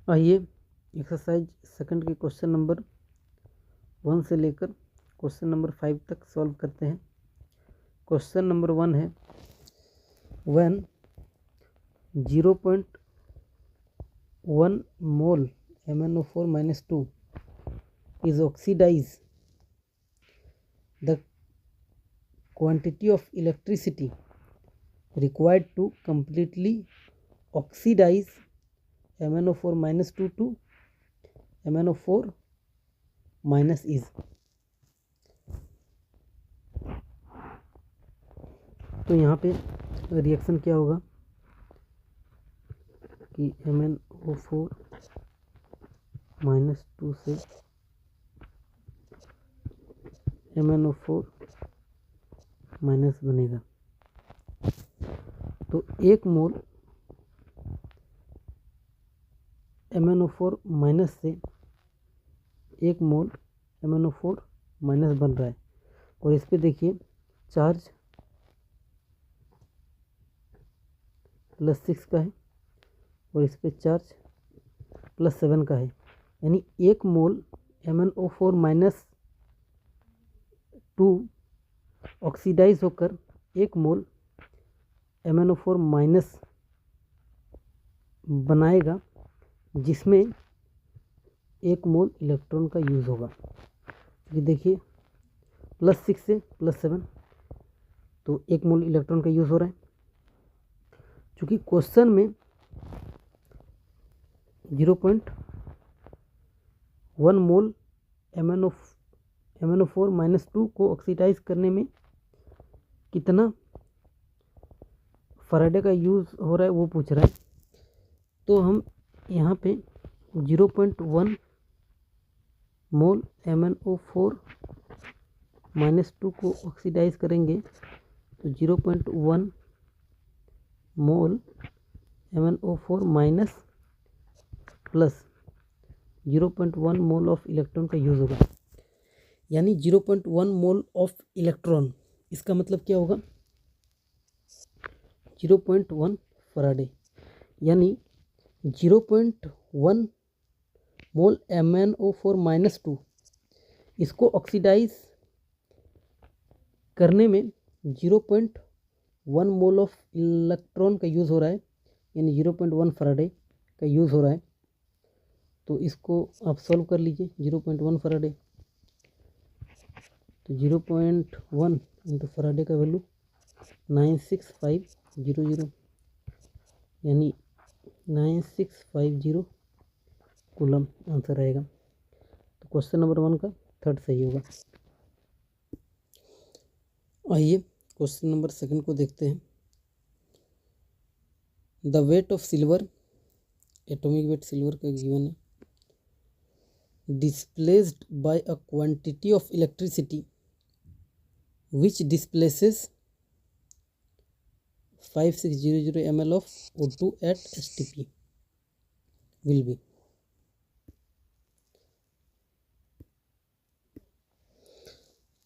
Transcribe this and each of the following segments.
आइए exercise second के question number 1 से लेकर क्वेश्चन नंबर 5 तक सॉल्व करते हैं। क्वेश्चन नंबर 1 है when 0.1 mole MnO4 - 2 is oxidized, the quantity of electricity required to completely oxidize MnO4 - 2 to MnO4 is। तो यहाँ पे रिएक्शन क्या होगा कि MnO4 - 2 से MnO4 - बनेगा। तो 1 मोल MnO4 से 1 मोल MnO4 बन रहा है। और इस पे देखिए चार्ज +6 का है और इस पे चार्ज +7 का है, यानी 1 मोल MnO4 - 2 ऑक्सीडाइज होकर 1 मोल MnO4 बनाएगा, जिसमें 1 मोल इलेक्ट्रॉन का यूज़ होगा। ये देखिए +6 से +7, तो 1 मोल इलेक्ट्रॉन का यूज़ हो रहा है। चूँकि क्वेश्चन में 0.1 मोल MnO4 - 2 को ऑक्सीडाइज करने में कितना फैराडे का यूज़ हो रहा है वो पूछ रहा है। तो हम यहाँ पे 0.1 मोल MnO4 - 2 को ऑक्सीडाइज करेंगे, तो 0.1 मोल MnO4 plus 0.1 mole of electron का यूज़ होगा, यानी 0.1 मोल ऑफ इलेक्ट्रॉन। इसका मतलब क्या होगा 0.1 फैराडे, यानी 0.1 मोल MnO4 - 2 इसको ऑक्सीडाइज करने में 0.1 मोल ऑफ इलेक्ट्रॉन का यूज़ हो रहा है, यानी 0.1 फैराडे का यूज़ हो रहा है। तो इसको आप सॉल्व कर लीजिए। 0.1 फैराडे, तो 0.1 इंटू फैराडे का वैल्यू 96500, यानी 9650 कूलम आंसर आएगा। तो क्वेश्चन नंबर 1 का थर्ड सही होगा। आइए क्वेश्चन नंबर 2 को देखते हैं। The weight of silver, atomic weight silver का गिवन है, displaced by a quantity of electricity which displaces 5600 ml of O2 at STP will be।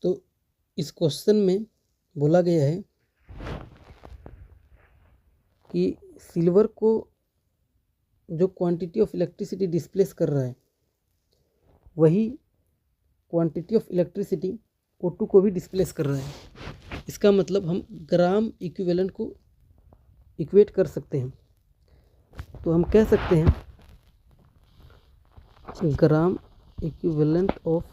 तो इस क्वेश्चन में बोला गया है कि सिल्वर को जो क्वांटिटी ऑफ इलेक्ट्रिसिटी डिस्प्लेस कर रहा है, वही क्वांटिटी ऑफ इलेक्ट्रिसिटी O2 को भी डिस्प्लेस कर रहा है। इसका मतलब हम ग्राम इक्विवेलेंट को इक्वेट कर सकते हैं। तो हम कह सकते हैं gram equivalent of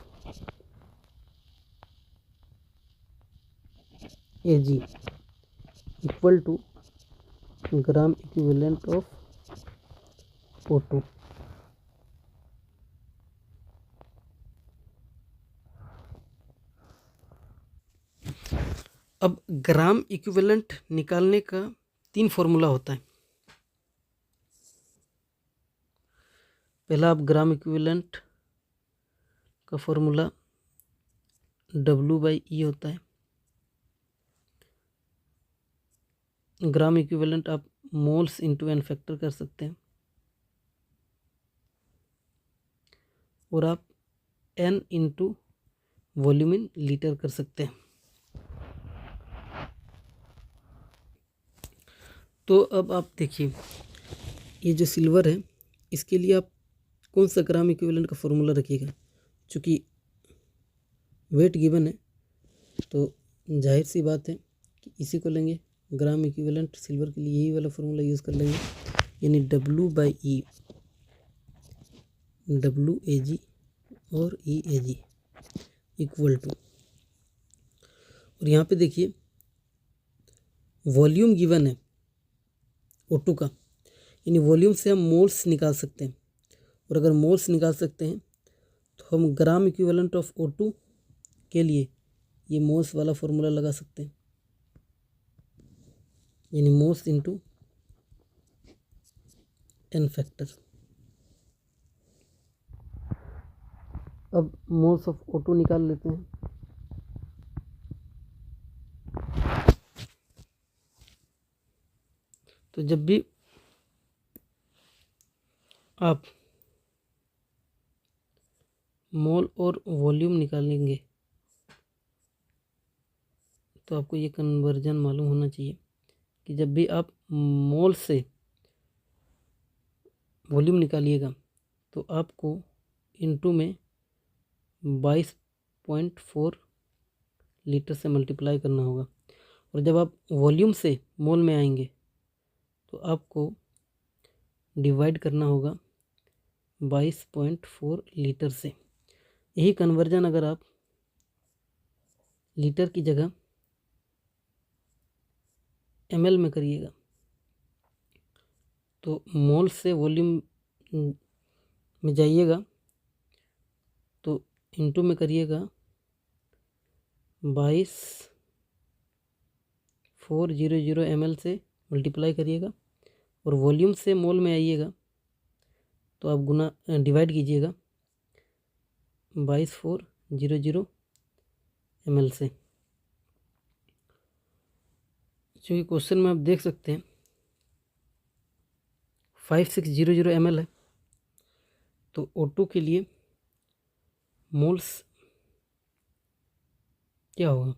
Ag equal to gram equivalent of O2। अब ग्राम इक्विवेलेंट निकालने का 3 फॉर्मूला होता है। पहला आप ग्राम इक्विवेलेंट का फॉर्मूला W/E होता है। ग्राम इक्विवेलेंट आप मोल्स इंटू एन फैक्टर कर सकते हैं, और आप N into volume in litre कर सकते हैं। तो अब आप देखिए, ये जो सिल्वर है इसके लिए आप कौन सा ग्राम इक्विवेलेंट का फॉर्मूला रखिएगा। चूँकि वेट गिवन है तो जाहिर सी बात है कि इसी को लेंगे। ग्राम इक्विवेलेंट सिल्वर के लिए यही वाला फॉर्मूला यूज़ कर लेंगे, यानी W/E, WAG और EAG इक्वल टू, और यहाँ पे देखिए वॉल्यूम गिवन है O2 का, यानी वॉल्यूम से हम मोल्स निकाल सकते हैं, और अगर मोल्स निकाल सकते हैं तो हम ग्राम इक्विवेलेंट ऑफ O2 के लिए ये मोल्स वाला फॉर्मूला लगा सकते हैं, यानी मोल्स इंटू n फैक्टर। अब मोल्स ऑफ O2 निकाल लेते हैं। तो जब भी आप मोल और वॉल्यूम निकालेंगे तो आपको ये कन्वर्जन मालूम होना चाहिए कि जब भी आप मोल से वॉल्यूम निकालिएगा तो आपको इनटू में 22.4 लीटर से मल्टीप्लाई करना होगा, और जब आप वॉल्यूम से मोल में आएंगे तो आपको डिवाइड करना होगा 22.4 लीटर से। यही कन्वर्जन अगर आप लीटर की जगह ml में करिएगा तो मोल से वॉल्यूम में जाइएगा तो इनटू में करिएगा 22,400 ml से मल्टीप्लाई करिएगा, और वॉल्यूम से मोल में आइएगा तो आप गुना डिवाइड कीजिएगा 22,400 ml से। चूँकि क्वेश्चन में आप देख सकते हैं 5600 ml है, तो O2 के लिए मोल्स क्या होगा,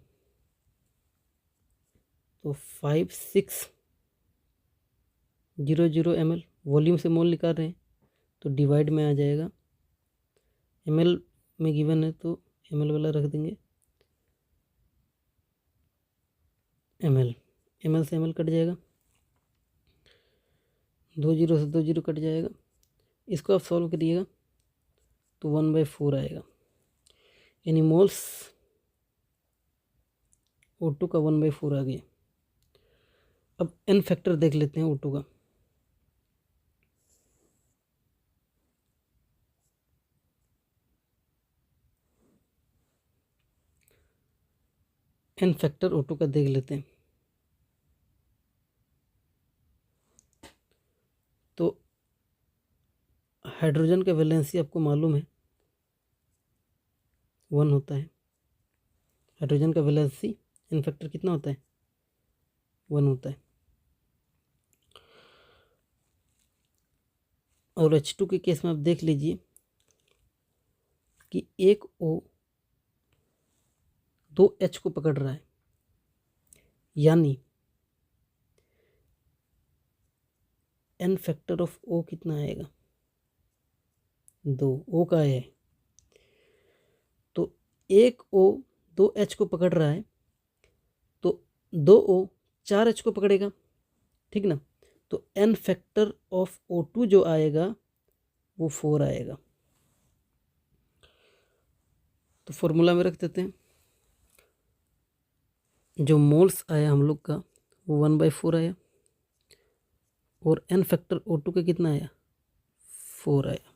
तो 5600 ml, वॉल्यूम से मोल निकाल रहे हैं तो डिवाइड में आ जाएगा, ml में गिवन है तो ml वाला रख देंगे, ml से ml कट जाएगा, 2 जीरो से 2 जीरो कट जाएगा। इसको आप सॉल्व करिएगा तो 1/4 आएगा, यानी मोल्स O2 का 1/4 आ गया। अब n फैक्टर देख लेते हैं O2 का। n फैक्टर O2 का देख लेते हैं। तो हाइड्रोजन का वैलेंसी आपको मालूम है 1 होता है। हाइड्रोजन का वैलेंसी n फैक्टर कितना होता है, 1 होता है। और H2 के केस में आप देख लीजिए कि एक O 2 H को पकड़ रहा है, यानी n फैक्टर ऑफ O कितना आएगा, 2। O का है तो एक O 2 H को पकड़ रहा है तो 2 O 4 H को पकड़ेगा, ठीक ना। तो n फैक्टर ऑफ O2 जो आएगा वो 4 आएगा। तो फॉर्मूला में रख देते हैं, जो मोल्स आया हम लोग का वो 1/4 आया, और n फैक्टर O2 का कितना आया, 4 आया।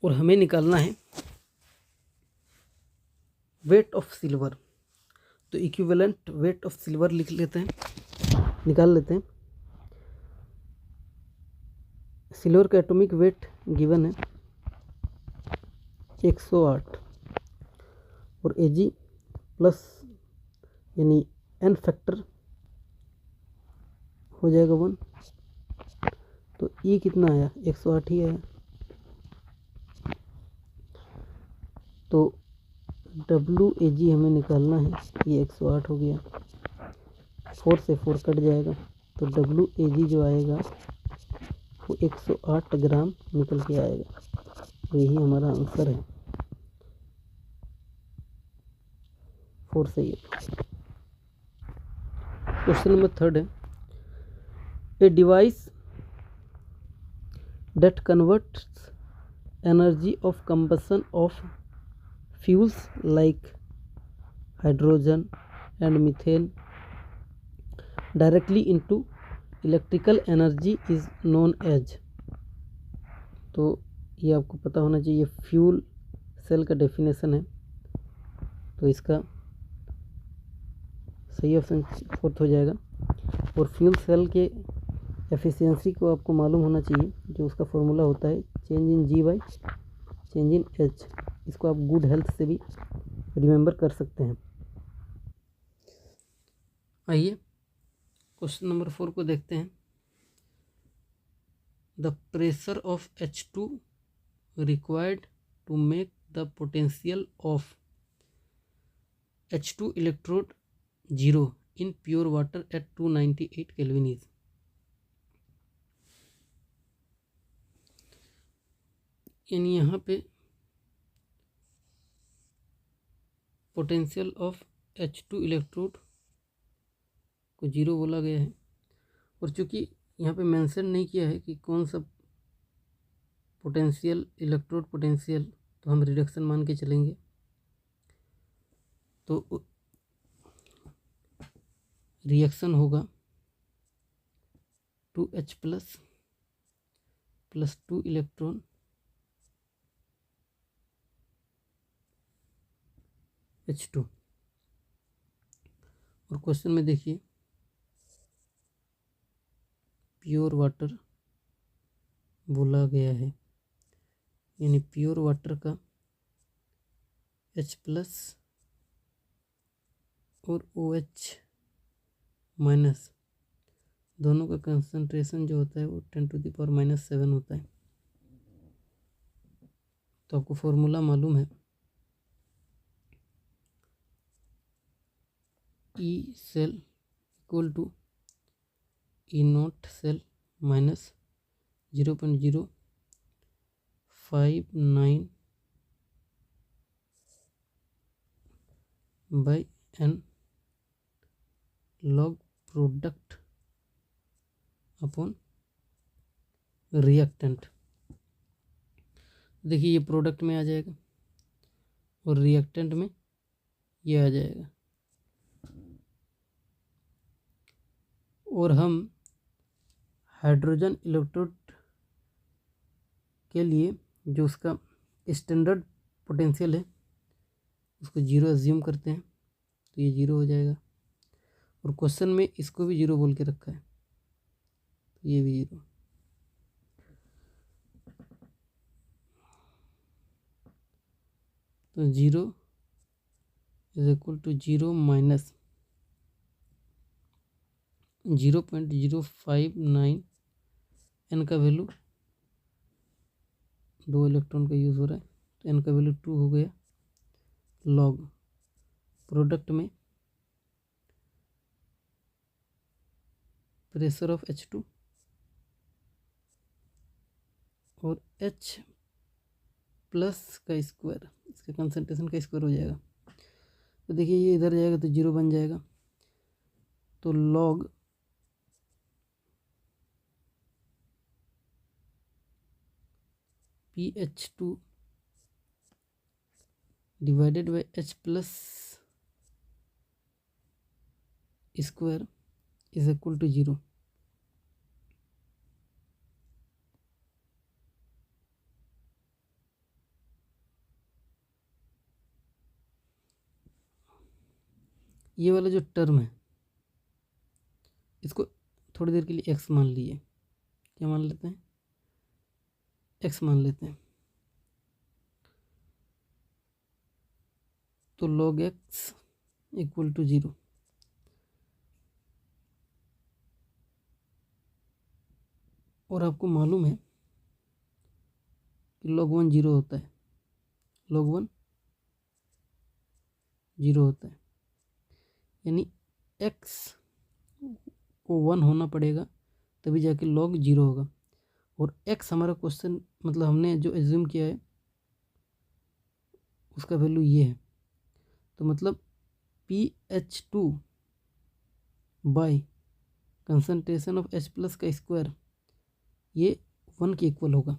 और हमें निकालना है वेट ऑफ सिल्वर। तो इक्विवेलेंट वेट ऑफ सिल्वर लिख लेते हैं, निकाल लेते हैं। सिल्वर का एटॉमिक वेट गिवन है 108, और Ag प्लस यानी n फैक्टर हो जाएगा 1, तो E कितना आया, 108 ही आया। तो WAG हमें निकालना है, ये 108 हो गया। 4 से 4 कट जाएगा तो WAG जो आएगा वो 108 ग्राम निकल के आएगा। तो यही हमारा आंसर है। 4 सही है। क्वेश्चन नंबर 3 है, a device that converts energy of combustion of fuels like hydrogen and methane directly into electrical energy is known as। तो ये आपको पता होना चाहिए, फ्यूल सेल का डेफिनेशन है। तो इसका सही ऑप्शन 4 हो जाएगा। और फ्यूल सेल के एफिशिएंसी को आपको मालूम होना चाहिए, जो उसका फॉर्मूला होता है change in G by change in H. इसको आप गुड हेल्थ से भी रिमेंबर कर सकते हैं। आइए क्वेश्चन नंबर 4 को देखते हैं। The pressure of H2 required to make the potential of H2 electrode 0 in pure water at 298 kelvin is. यानी यहाँ पे पोटेंशियल ऑफ H2 इलेक्ट्रोड को 0 बोला गया है। और चूँकि यहाँ पे मेंशन नहीं किया है कि कौन सा पोटेंशियल इलेक्ट्रोड पोटेंशियल, तो हम रिडक्शन मान के चलेंगे। तो रिएक्शन होगा 2H प्लस 2 इलेक्ट्रॉन H2। और क्वेश्चन में देखिए प्योर वाटर बोला गया है, यानी प्योर वाटर का H प्लस और OH माइनस दोनों का कंसंट्रेशन जो होता है वो 10⁻⁻7 होता है। तो आपको फॉर्मूला मालूम है, E cell equal to E not cell minus 0.059 by N log product upon reactant. देखिए ये प्रोडक्ट में आ जाएगा और रिएक्टेंट में ये आ जाएगा। और हम हाइड्रोजन इलेक्ट्रोड के लिए जो उसका स्टैंडर्ड पोटेंशियल है उसको 0 अज्यूम करते हैं, तो ये 0 हो जाएगा। और क्वेश्चन में इसको भी 0 बोल के रखा है, तो ये भी 0। तो 0 is equal to 0 minus 0.059। N का वैल्यू 2 इलेक्ट्रॉन का यूज़ हो रहा है, तो एन का वैल्यू 2 हो गया। लॉग प्रोडक्ट में प्रेशर ऑफ H2 और H प्लस का स्क्वायर, इसका कंसंट्रेशन का स्क्वायर हो जाएगा। तो देखिए ये इधर जाएगा तो 0 बन जाएगा। तो log PH2 divided by H plus square is equal to 0। ये वाला जो टर्म है इसको थोड़ी देर के लिए x मान लीजिए। क्या मान लेते हैं? x मान लेते हैं। तो log x इक्वल टू 0। और आपको मालूम है कि log 1 0 होता है, log 1 0 होता है, यानी x को 1 होना पड़ेगा, तभी जाके log 0 होगा। और x हमारा क्वेश्चन मतलब हमने जो एज्यूम किया है उसका वैल्यू ये है, तो मतलब pH2 by concentration of H plus का स्क्वायर ये 1 के इक्वल होगा।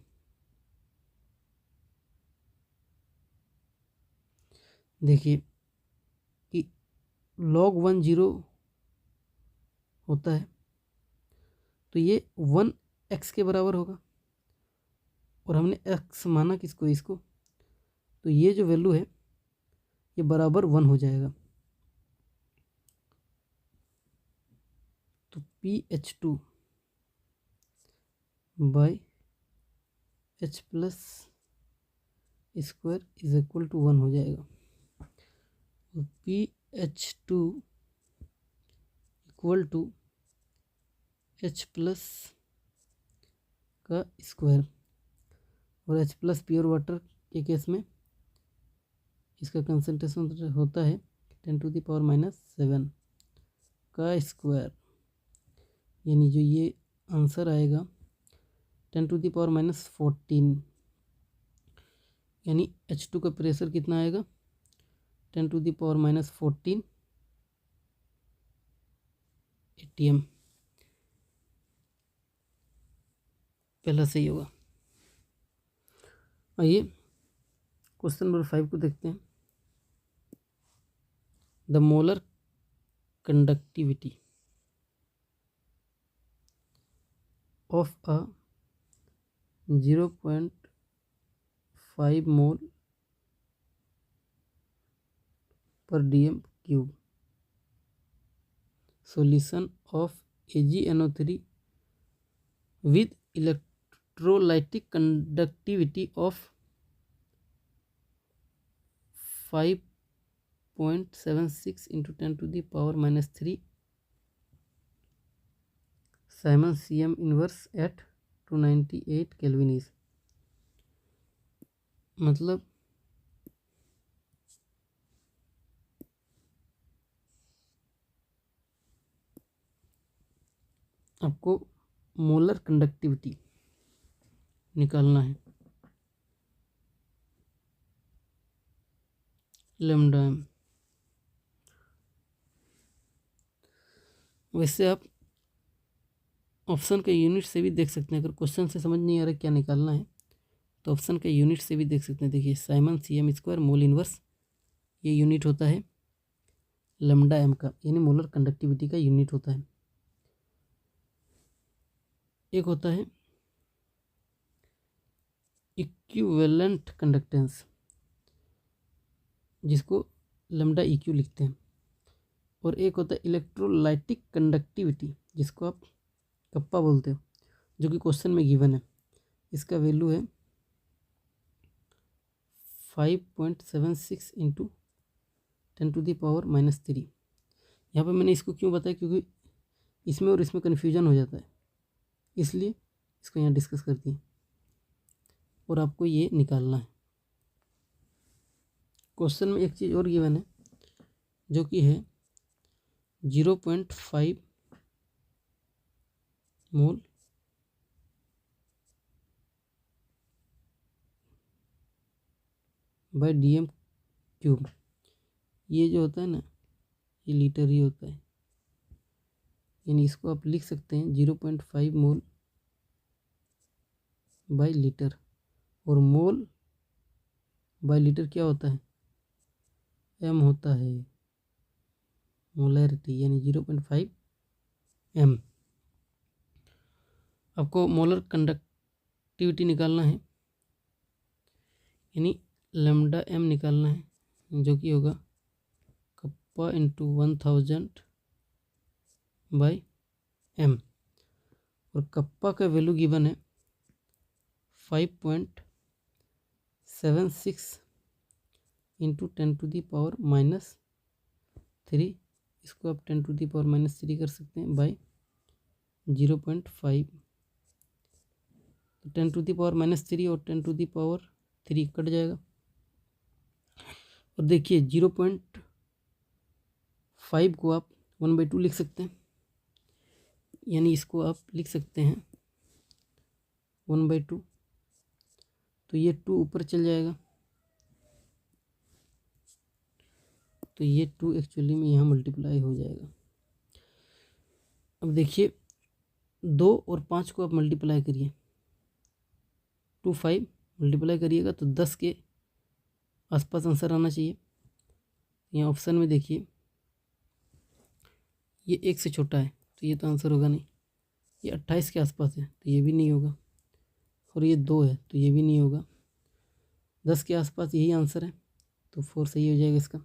देखिए कि log 1 0 होता है, तो ये 1x के बराबर होगा, और हमने x माना किसको, इसको, तो ये जो वैल्यू है ये बराबर 1 हो जाएगा। तो pH2 by H plus square is equal to 1 हो जाएगा। तो pH2 equal to H plus का स्क्वायर, और H प्लस प्योर वाटर के केस में इसका कंसंट्रेशन होता है 10⁻⁻7 का स्क्वायर, यानी जो ये आंसर आएगा 10⁻⁻14, यानी H2 का प्रेशर कितना आएगा 10⁻⁻14 atm। पहला सही होगा। आइए क्वेश्चन नंबर 5 को देखते हैं। The molar conductivity of a 0.5 mole per dm cube solution of AgNO3 with electrolytic conductivity of 5.76 into 10⁻³ Simon CM inverse at 298 Kelvin is, मतलब आपको मोलर कंडक्टिविटी निकालना है, लैम्डा m। वैसे आप ऑप्शन के यूनिट से भी देख सकते हैं, अगर क्वेश्चन से समझ नहीं आ रहा क्या निकालना है तो ऑप्शन के यूनिट से भी देख सकते हैं। देखिए Simon CM square mole inverse, ये यूनिट होता है लैम्डा m का, यानी मोलर कंडक्टिविटी का यूनिट होता है। एक होता है इक्विवेलेंट कंडक्टेंस, जिसको लैम्डा EQ लिखते हैं, और एक होता है इलेक्ट्रोलाइटिक कंडक्टिविटी, जिसको आप कप्पा बोलते हो, जो कि क्वेश्चन में गिवन है। इसका वैल्यू है 5.76 इंटू 10⁻⁻3। यहाँ पे मैंने इसको क्यों बताया, क्योंकि इसमें और इसमें कन्फ्यूजन हो जाता है, इसलिए इसको यहाँ डिस्कस करती हैं, और आपको ये निकालना है। क्वेश्चन में एक चीज़ और गिवन है, जो कि है 0.5 मोल बाय dm क्यूब। ये जो होता है ना, ये लीटर ही होता है, यानी इसको आप लिख सकते हैं 0.5 मोल बाय लीटर, और मोल बाय लीटर क्या होता है, m होता है, मोलैरिटी, यानी 0.5 m। आपको मोलर कंडक्टिविटी निकालना है, यानी लैम्डा m निकालना है, जो कि होगा कप्पा इंटू 1000 बाय m, और कप्पा का वैल्यू गिवन है 5.76 इंटू 10⁻⁻3। इसको आप 10⁻⁻3 कर सकते हैं बाय 0.5, तो 10⁻³ और 10⁻³ कट जाएगा। और देखिए 0.5 को आप 1/2 लिख सकते हैं, यानी इसको आप लिख सकते हैं 1/2। तो ये 2 ऊपर चल जाएगा, तो ये 2 एक्चुअली में यहाँ मल्टीप्लाई हो जाएगा। अब देखिए 2 और 5 को आप मल्टीप्लाई करिए, 2 5 मल्टीप्लाई करिएगा तो 10 के आसपास आंसर आना चाहिए। यहाँ ऑप्शन में देखिए ये 1 से छोटा है तो ये तो आंसर होगा नहीं। ये 28 के आसपास है तो ये भी नहीं होगा, और ये 2 है तो ये भी नहीं होगा। 10 के आसपास यही आंसर है, तो 4 सही हो जाएगा इसका।